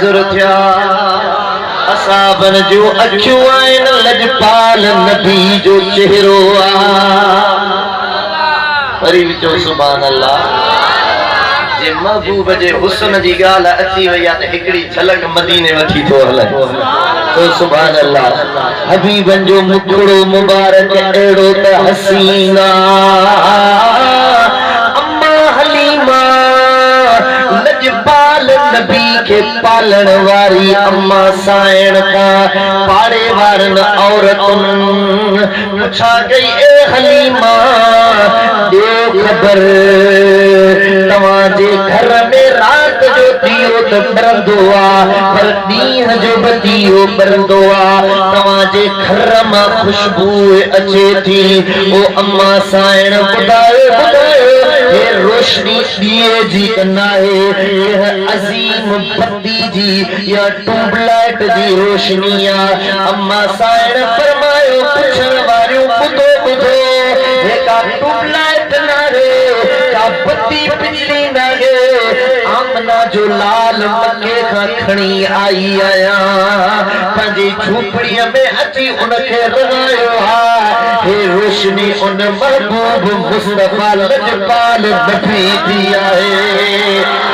ज़रूरत असाबन जो अखियूं आहिनि लजपाल नबी जो चेहरो वरी विचो सुभान अल्लाह जे महबूब जे हुस्न जी ॻाल्हि अची वई आहे त हिकिड़ी झलक मदीने वठी थो हले तो सुभान अल्लाह हबीबन जो मुखड़ो मुबारक अहिड़ो त हसीना अम्मा हलीमा लजपाल नबी के पालन वारी अम्मा साइण का पाड़े वारन औरतुन पूछा गई ए हलीमा दो खबर तवाजे घर में रात जो दियो तो बरंदो पर दीन जो बदियो बरंदो तवाजे घर मां खुशबू अचे थी ओ अम्मा साइण बुधायो बुधायो ये रोशनी दिए जी ना है अजीम बत्ती जी या ट्यूबलाइट जी रोशनी अम्मा साइण फरमायो पुछण वारियों बुधो बुधो हे का ट्यूबलाइट ना रे का बत्ती बिजली ना रे आमना जो लाल मके का खणी आई आया पंहिंजी झूपड़ीअ में अची उनखे रगायो हे रोशनी उन महबूब मुस्तफा लजपाल नबी दी आहे